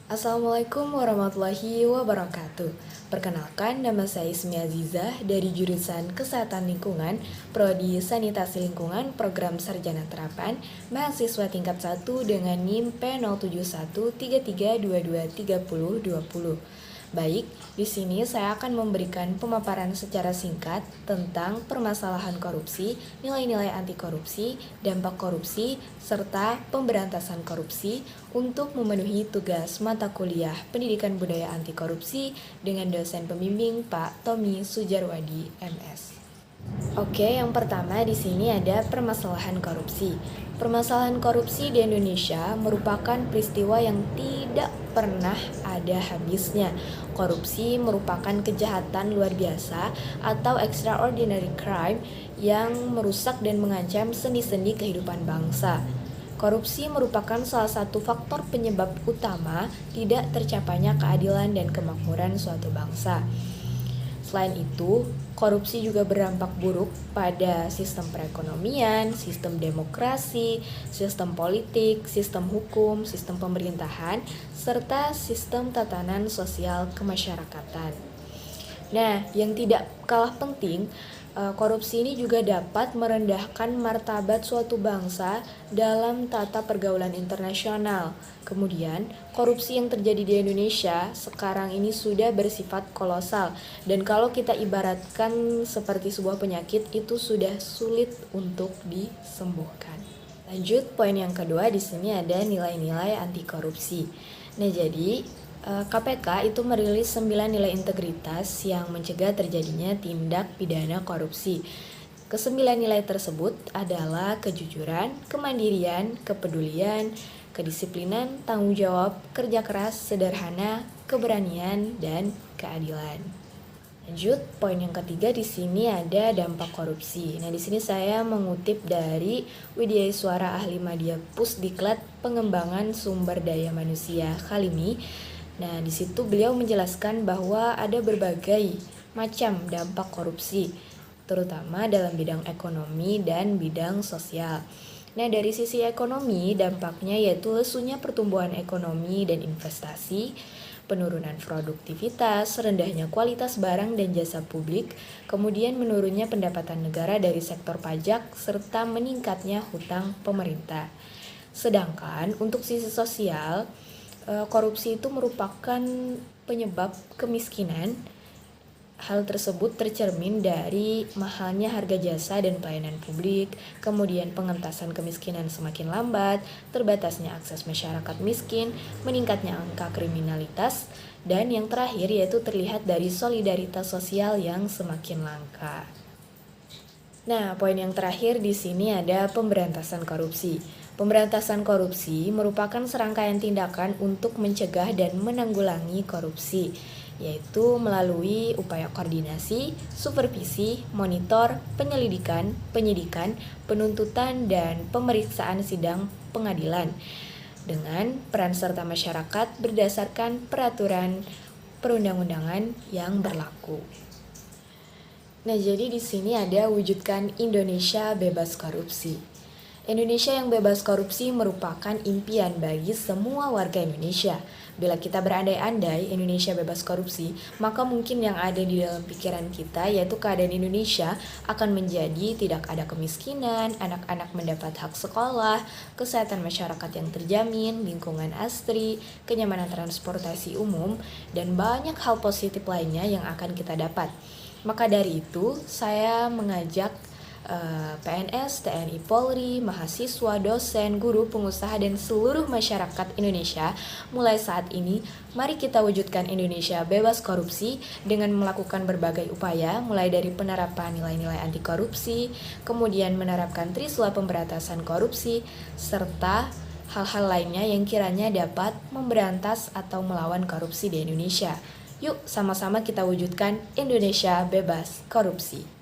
Assalamualaikum warahmatullahi wabarakatuh. Perkenalkan, nama saya Ismi Azizah dari jurusan Kesehatan Lingkungan, Prodi Sanitasi Lingkungan, Program Sarjana Terapan, mahasiswa tingkat 1 dengan NIM P0713323020. Baik, di sini saya akan memberikan pemaparan secara singkat tentang permasalahan korupsi, nilai-nilai anti korupsi, dampak korupsi, serta pemberantasan korupsi untuk memenuhi tugas mata kuliah Pendidikan Budaya Anti Korupsi dengan dosen pembimbing Pak Tommy Sujarwadi, MS. Oke, yang pertama di sini ada permasalahan korupsi. Permasalahan korupsi di Indonesia merupakan peristiwa yang tidak pernah ada habisnya. Korupsi merupakan kejahatan luar biasa atau extraordinary crime yang merusak dan mengancam sendi-sendi kehidupan bangsa. Korupsi merupakan salah satu faktor penyebab utama tidak tercapainya keadilan dan kemakmuran suatu bangsa. Selain itu, korupsi juga berdampak buruk pada sistem perekonomian, sistem demokrasi, sistem politik, sistem hukum, sistem pemerintahan, serta sistem tatanan sosial kemasyarakatan. Nah, yang tidak kalah penting, korupsi ini juga dapat merendahkan martabat suatu bangsa dalam tata pergaulan internasional. Kemudian, korupsi yang terjadi di Indonesia sekarang ini sudah bersifat kolosal, dan kalau kita ibaratkan seperti sebuah penyakit, itu sudah sulit untuk disembuhkan. Lanjut, poin yang kedua di sini ada nilai-nilai anti korupsi. Nah, jadi KPK itu merilis 9 nilai integritas yang mencegah terjadinya tindak pidana korupsi. Kesembilan nilai tersebut adalah kejujuran, kemandirian, kepedulian, kedisiplinan, tanggung jawab, kerja keras, sederhana, keberanian, dan keadilan. Lanjut, poin yang ketiga di sini ada dampak korupsi. Nah, di sini saya mengutip dari Widya Suara Ahli Madya Pusdiklat Pengembangan Sumber Daya Manusia Kalimi. Nah, di situ beliau menjelaskan bahwa ada berbagai macam dampak korupsi, terutama dalam bidang ekonomi dan bidang sosial. Nah, dari sisi ekonomi, dampaknya yaitu lesunya pertumbuhan ekonomi dan investasi, penurunan produktivitas, rendahnya kualitas barang dan jasa publik, kemudian menurunnya pendapatan negara dari sektor pajak, serta meningkatnya hutang pemerintah. Sedangkan untuk sisi sosial, korupsi itu merupakan penyebab kemiskinan. Hal tersebut tercermin dari mahalnya harga jasa dan pelayanan publik, kemudian pengentasan kemiskinan semakin lambat, terbatasnya akses masyarakat miskin, meningkatnya angka kriminalitas, dan yang terakhir yaitu terlihat dari solidaritas sosial yang semakin langka. Nah, poin yang terakhir di sini ada pemberantasan korupsi. Pemberantasan korupsi merupakan serangkaian tindakan untuk mencegah dan menanggulangi korupsi, yaitu melalui upaya koordinasi, supervisi, monitor, penyelidikan, penyidikan, penuntutan, dan pemeriksaan sidang pengadilan dengan peran serta masyarakat berdasarkan peraturan perundang-undangan yang berlaku. Nah, jadi di sini ada wujudkan Indonesia bebas korupsi. Indonesia yang bebas korupsi merupakan impian bagi semua warga Indonesia. Bila kita berandai-andai Indonesia bebas korupsi, maka mungkin yang ada di dalam pikiran kita yaitu keadaan Indonesia akan menjadi tidak ada kemiskinan, anak-anak mendapat hak sekolah, kesehatan masyarakat yang terjamin, lingkungan asri, kenyamanan transportasi umum, dan banyak hal positif lainnya yang akan kita dapat. Maka dari itu, saya mengajak PNS, TNI Polri, mahasiswa, dosen, guru, pengusaha, dan seluruh masyarakat Indonesia mulai saat ini, mari kita wujudkan Indonesia bebas korupsi dengan melakukan berbagai upaya, mulai dari penerapan nilai-nilai anti korupsi, kemudian menerapkan trisula pemberantasan korupsi, serta hal-hal lainnya yang kiranya dapat memberantas atau melawan korupsi di Indonesia. Yuk, sama-sama kita wujudkan Indonesia bebas korupsi.